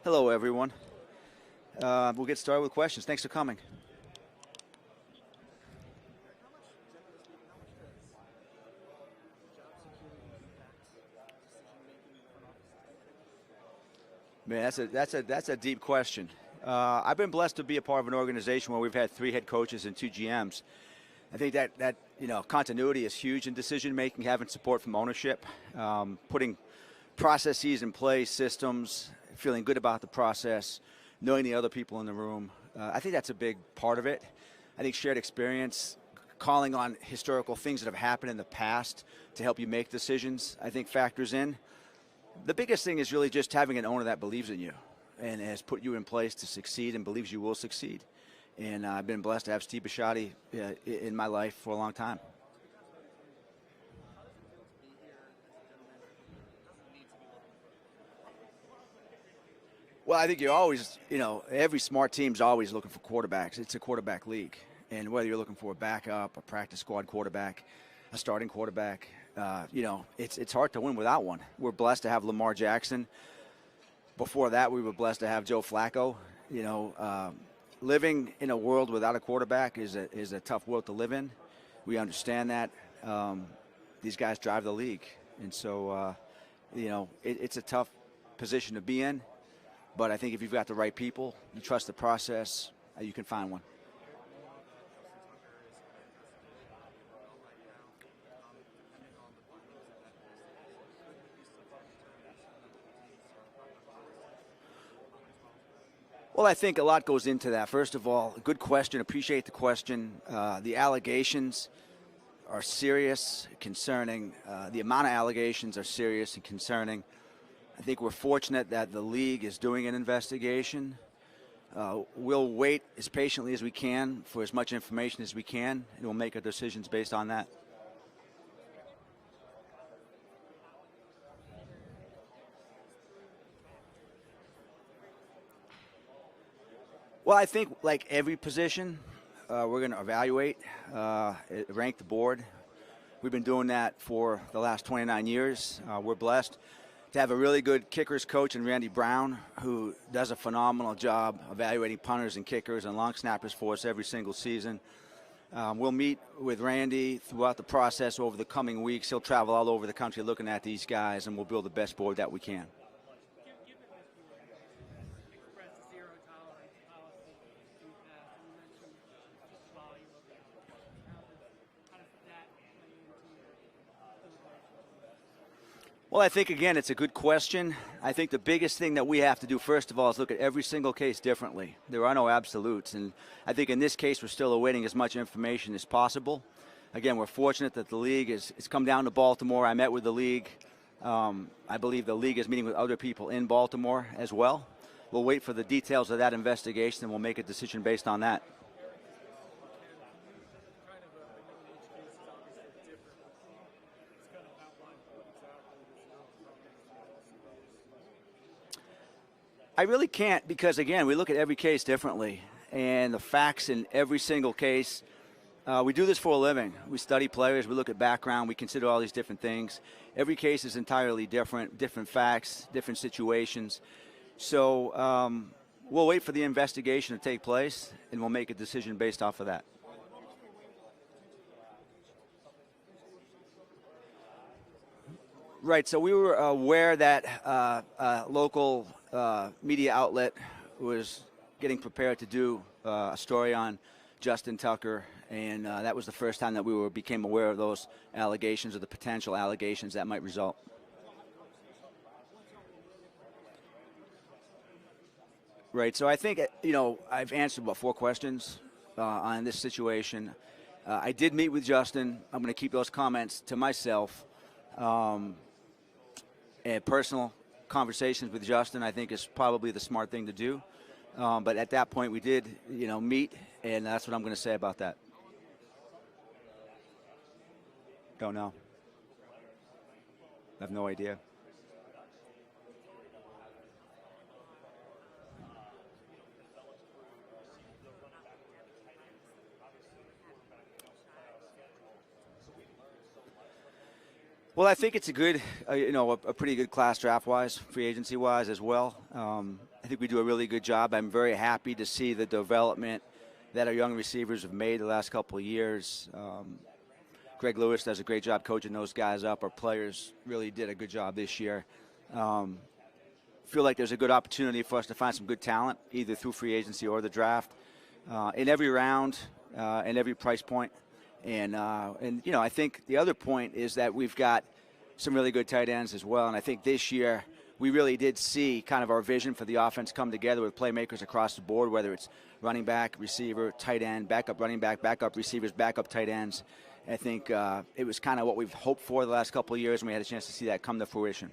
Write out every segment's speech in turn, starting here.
Hello, everyone. We'll get started with questions. Thanks for coming. Man, that's a deep question. I've been blessed to be a part of an organization where we've had 3 head coaches and 2 GMs. I think that continuity is huge in decision making, having support from ownership, putting processes in place, systems, feeling good about the process, knowing the other people in the room. I think that's a big part of it. I think shared experience, calling on historical things that have happened in the past to help you make decisions, I think factors in. The biggest thing is really just having an owner that believes in you and has put you in place to succeed and believes you will succeed. And I've been blessed to have Steve Bisciotti in my life for a long time. Well, I think you're always, every smart team's always looking for quarterbacks. It's a quarterback league. And whether you're looking for a backup, a practice squad quarterback, a starting quarterback, it's hard to win without one. We're blessed to have Lamar Jackson. Before that, we were blessed to have Joe Flacco. Living in a world without a quarterback is a tough world to live in. We understand that. These guys drive the league. And so, it's a tough position to be in. But I think if you've got the right people, you trust the process, you can find one. Well, I think a lot goes into that. First of all, good question. Appreciate the question. The allegations are serious, concerning. The amount of allegations are serious and concerning. I think we're fortunate that the league is doing an investigation. We'll wait as patiently as we can for as much information as we can, and we'll make our decisions based on that. Well, I think like every position, we're going to evaluate, rank the board. We've been doing that for the last 29 years. We're blessed to have a really good kickers coach in Randy Brown, who does a phenomenal job evaluating punters and kickers and long snappers for us every single season. We'll meet with Randy throughout the process over the coming weeks. He'll travel all over the country looking at these guys, and we'll build the best board that we can. Well, I think, again, it's a good question. I think the biggest thing that we have to do, first of all, is look at every single case differently. There are no absolutes. And I think in this case, we're still awaiting as much information as possible. Again, we're fortunate that the league has come down to Baltimore. I met with the league. I believe the league is meeting with other people in Baltimore as well. We'll wait for the details of that investigation, and we'll make a decision based on that. I really can't because, again, we look at every case differently, and the facts in every single case. We do this for a living. We study players. We look at background. We consider all these different things. Every case is entirely different facts, different situations. So we'll wait for the investigation to take place, and we'll make a decision based off of that. Right, so we were aware that a local media outlet was getting prepared to do a story on Justin Tucker, and that was the first time that we became aware of those allegations or the potential allegations that might result. Right, so I think, I've answered about 4 questions on this situation. I did meet with Justin. I'm going to keep those comments to myself. And personal conversations with Justin, I think, is probably the smart thing to do. But at that point, we did, meet, and that's what I'm going to say about that. Don't know. I have no idea. Well, I think it's a good, a pretty good class draft-wise, free agency-wise as well. I think we do a really good job. I'm very happy to see the development that our young receivers have made the last couple of years. Greg Lewis does a great job coaching those guys up. Our players really did a good job this year. Feel like there's a good opportunity for us to find some good talent, either through free agency or the draft, in every round, and every price point. And I think the other point is that we've got some really good tight ends as well. And I think this year we really did see kind of our vision for the offense come together with playmakers across the board, whether it's running back, receiver, tight end, backup running back, backup receivers, backup tight ends. I think it was kind of what we've hoped for the last couple of years, and we had a chance to see that come to fruition.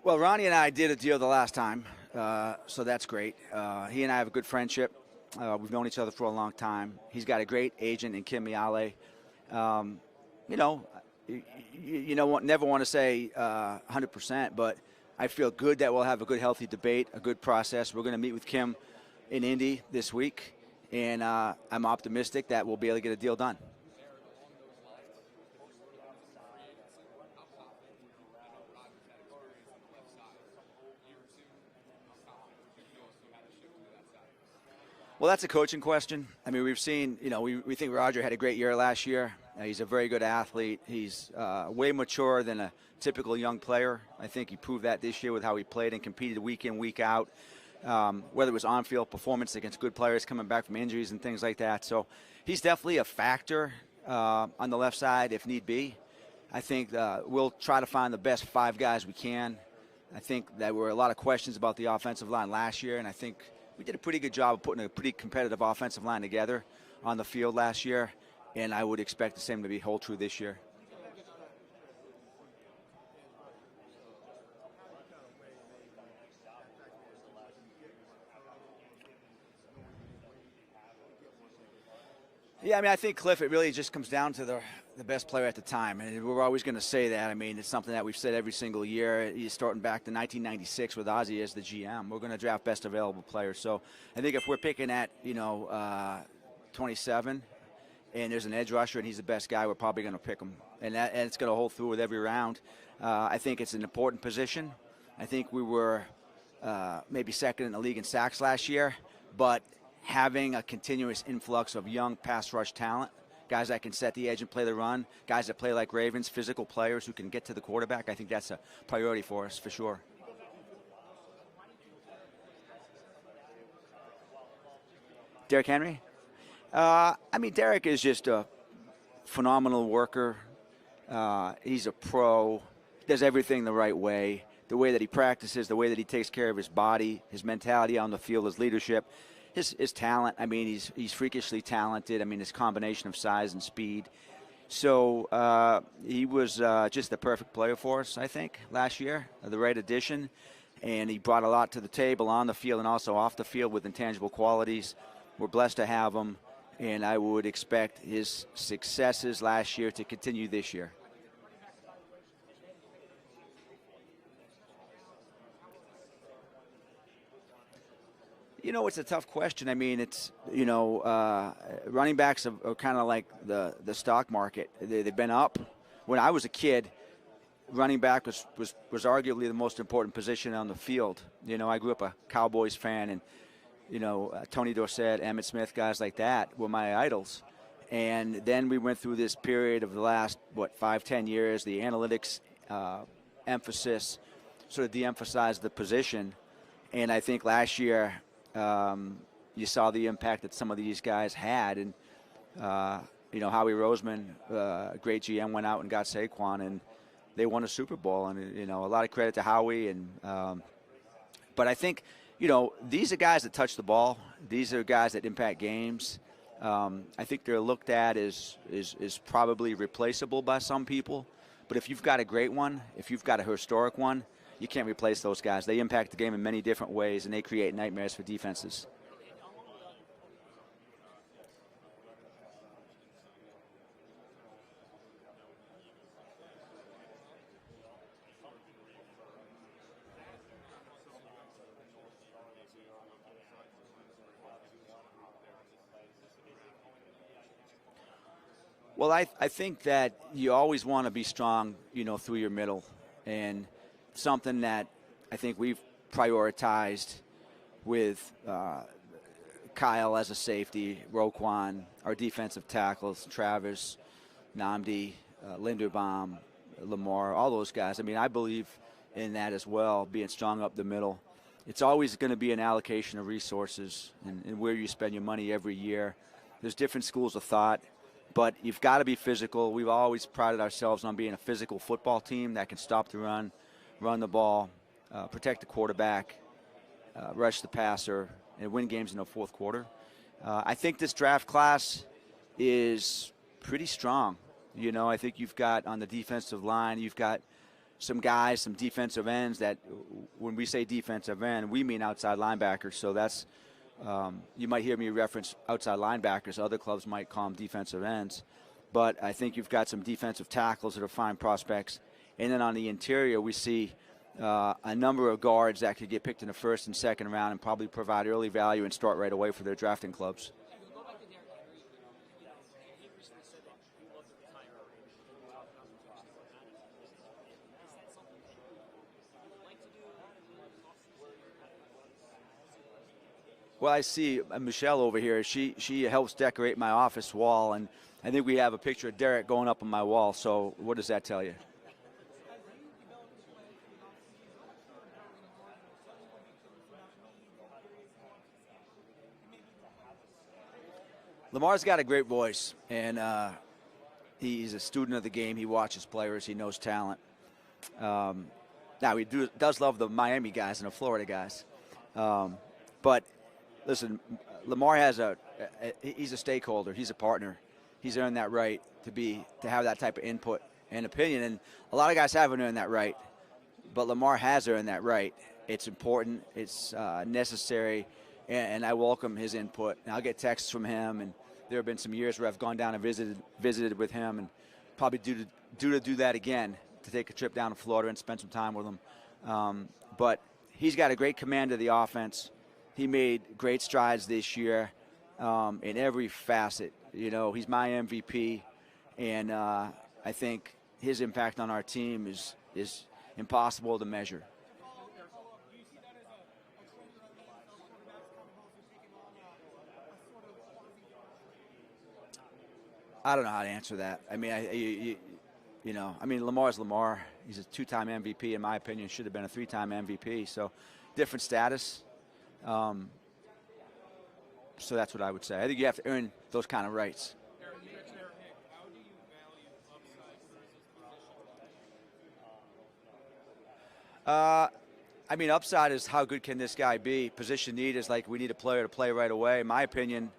Well, Ronnie and I did a deal the last time, so that's great. He and I have a good friendship. We've known each other for a long time. He's got a great agent in Kim Miale. Never want to say 100%, but I feel good that we'll have a good, healthy debate, a good process. We're going to meet with Kim in Indy this week, and I'm optimistic that we'll be able to get a deal done. Well, that's a coaching question. I mean, we've seen, we think Roger had a great year last year. He's a very good athlete. He's way mature than a typical young player. I think he proved that this year with how he played and competed week in, week out, whether it was on-field performance against good players coming back from injuries and things like that. So he's definitely a factor on the left side if need be. I think we'll try to find the best 5 guys we can. I think there were a lot of questions about the offensive line last year, and I think we did a pretty good job of putting a pretty competitive offensive line together on the field last year, and I would expect the same to hold true this year. Yeah, I mean, I think, Cliff, it really just comes down to the best player at the time. And we're always going to say that. I mean, it's something that we've said every single year. You're starting back to 1996 with Ozzie as the GM. We're going to draft best available players. So I think if we're picking at, 27 and there's an edge rusher and he's the best guy, we're probably going to pick him. And it's going to hold through with every round. I think it's an important position. I think we were maybe second in the league in sacks last year, but having a continuous influx of young pass rush talent, guys that can set the edge and play the run, guys that play like Ravens, physical players who can get to the quarterback, I think that's a priority for us for sure. Derrick Henry? Derrick is just a phenomenal worker. He's a pro, does everything the right way. The way that he practices, the way that he takes care of his body, his mentality on the field, his leadership. His talent, he's freakishly talented. His combination of size and speed. So he was just the perfect player for us, I think, last year, the right addition. And he brought a lot to the table on the field and also off the field with intangible qualities. We're blessed to have him, and I would expect his successes last year to continue this year. It's a tough question. It's, running backs are kind of like the stock market. They've been up. When I was a kid, running back was arguably the most important position on the field. I grew up a Cowboys fan, and, Tony Dorsett, Emmitt Smith, guys like that were my idols. And then we went through this period of the last, 5-10 years, the analytics emphasis sort of de-emphasized the position. And I think last year, you saw the impact that some of these guys had, and Howie Roseman, a great GM, went out and got Saquon, and they won a Super Bowl, and a lot of credit to Howie. And but I think these are guys that touch the ball. These are guys that impact games. I think they're looked at as probably replaceable by some people. But if you've got a great one, if you've got a historic one, you can't replace those guys. They impact the game in many different ways, and they create nightmares for defenses. Well, I think that you always want to be strong, through your middle. And something that I think we've prioritized with Kyle as a safety, Roquan, our defensive tackles, Travis, Namdi, Linderbaum, Lamar, all those guys. I mean, I believe in that as well, being strong up the middle. It's always going to be an allocation of resources and where you spend your money every year. There's different schools of thought, but you've got to be physical. We've always prided ourselves on being a physical football team that can stop the run the ball, protect the quarterback, rush the passer, and win games in the fourth quarter. I think this draft class is pretty strong. I think you've got on the defensive line, you've got some guys, some defensive ends that, when we say defensive end, we mean outside linebackers. So that's, you might hear me reference outside linebackers. Other clubs might call them defensive ends. But I think you've got some defensive tackles that are fine prospects. And then on the interior, we see a number of guards that could get picked in the first and second round and probably provide early value and start right away for their drafting clubs. Well, I see Michelle over here. She helps decorate my office wall, and I think we have a picture of Derek going up on my wall. So what does that tell you? Lamar's got a great voice, and he's a student of the game. He watches players. He knows talent. Now, he does love the Miami guys and the Florida guys. But, listen, Lamar he's a stakeholder. He's a partner. He's earned that right to have that type of input and opinion. And a lot of guys haven't earned that right. But Lamar has earned that right. It's important. It's necessary. And I welcome his input. And I'll get texts from him, and there have been some years where I've gone down and visited with him, and probably due to do that again, to take a trip down to Florida and spend some time with him. But he's got a great command of the offense. He made great strides this year in every facet. He's my MVP, and I think his impact on our team is impossible to measure. I don't know how to answer that. I mean, Lamar's Lamar. He's a two-time MVP, in my opinion. Should have been a three-time MVP. So, different status. So that's what I would say. I think you have to earn those kind of rights. Upside is how good can this guy be. Position need is like we need a player to play right away. In my opinion,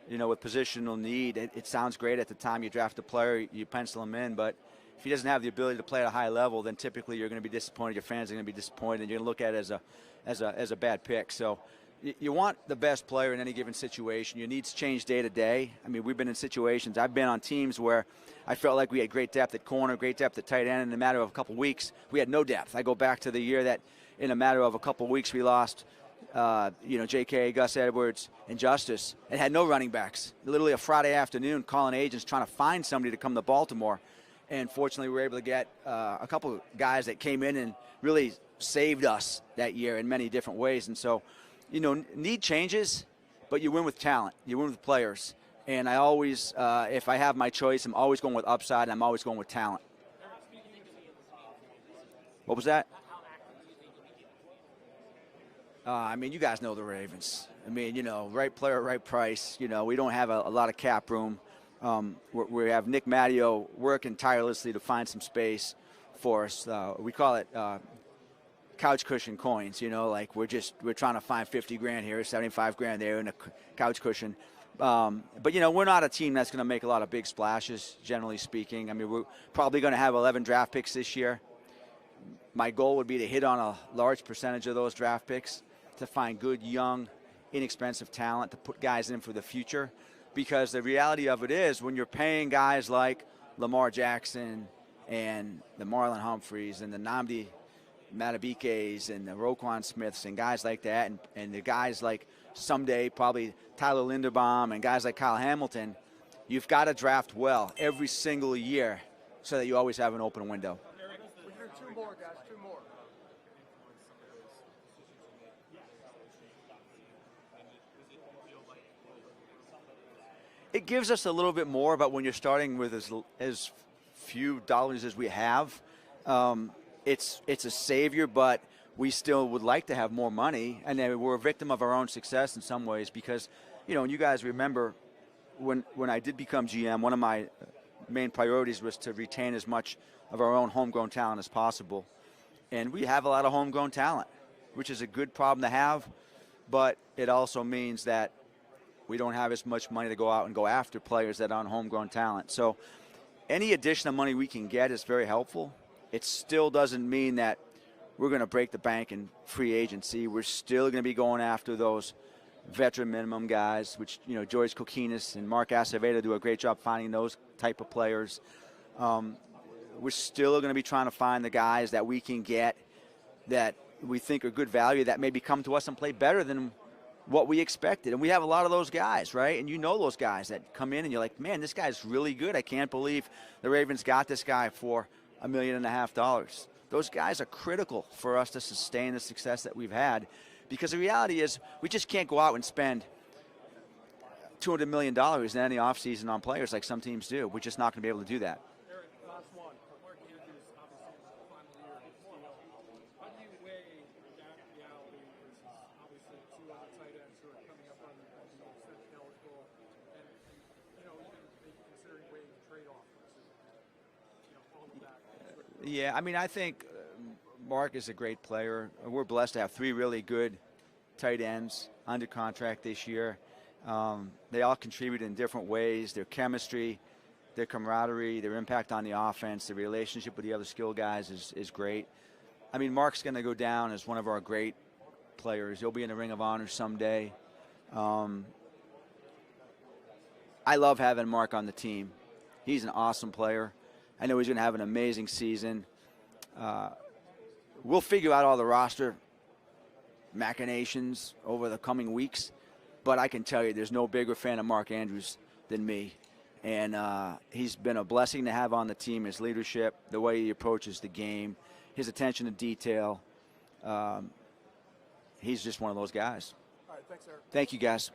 with positional need, it sounds great at the time you draft a player, you pencil him in, but if he doesn't have the ability to play at a high level, then typically you're going to be disappointed. Your fans are going to be disappointed, and you're going to look at it as a bad pick. So you want the best player in any given situation. Your needs change day to day. I mean, we've been in situations. I've been on teams where I felt like we had great depth at corner, great depth at tight end. In a matter of a couple weeks, we had no depth. I go back to the year that in a matter of a couple weeks we lost J.K., Gus Edwards, and Justice, and had no running backs. Literally a Friday afternoon calling agents trying to find somebody to come to Baltimore. And fortunately, we were able to get a couple of guys that came in and really saved us that year in many different ways. And so, need changes, but you win with talent. You win with players. And I always, if I have my choice, I'm always going with upside, and I'm always going with talent. What was that? You guys know the Ravens. Right player, right price. We don't have a lot of cap room. We have Nick Matteo working tirelessly to find some space for us. We call it couch cushion coins. We're trying to find 50 grand here, 75 grand there, and a couch cushion. But we're not a team that's going to make a lot of big splashes, generally speaking. We're probably going to have 11 draft picks this year. My goal would be to hit on a large percentage of those draft picks, to find good, young, inexpensive talent, to put guys in for the future. Because the reality of it is, when you're paying guys like Lamar Jackson and the Marlon Humphreys and the Nnamdi Matabikes and the Roquan Smiths and guys like that, and the guys like someday probably Tyler Linderbaum and guys like Kyle Hamilton, you've got to draft well every single year so that you always have an open window. We can do two more, guys. Two more. It gives us a little bit more, but when you're starting with as few dollars as we have, it's a savior, but we still would like to have more money, and then we're a victim of our own success in some ways because, you know, you guys remember when I did become GM, one of my main priorities was to retain as much of our own homegrown talent as possible. And we have a lot of homegrown talent, which is a good problem to have, but it also means that we don't have as much money to go out and go after players that aren't homegrown talent. So any additional money we can get is very helpful. It still doesn't mean that we're going to break the bank in free agency. We're still going to be going after those veteran minimum guys, which, you know, George Kokinis and Mark Acevedo do a great job finding those type of players. We're still going to be trying to find the guys that we can get that we think are good value that maybe come to us and play better than what we expected. And we have a lot of those guys, right? And you know those guys that come in and you're like, man, this guy's really good. I can't believe the Ravens got this guy for $1.5 million. Those guys are critical for us to sustain the success that we've had, because the reality is we just can't go out and spend $200 million in any offseason on players like some teams do. We're just not going to be able to do that. Eric, last one. Mark Andrews, obviously, in the final year of his deal. How do you weigh that reality versus, obviously, two other tight ends who are coming up on the extension eligible, and you know, even maybe considering weighing the trade-off versus, you know, all of that? Yeah, I mean, I think Mark is a great player. We're blessed to have three really good tight ends under contract this year. They all contribute in different ways. Their chemistry, their camaraderie, their impact on the offense, their relationship with the other skill guys is great. I mean, Mark's going to go down as one of our great players. He'll be in the Ring of Honor someday. I love having Mark on the team. He's an awesome player. I know he's going to have an amazing season. We'll figure out all the roster machinations over the coming weeks, but I can tell you there's no bigger fan of Mark Andrews than me. And he's been a blessing to have on the team, his leadership, the way he approaches the game, his attention to detail. He's just one of those guys. All right, thanks, Eric. Thank you, guys.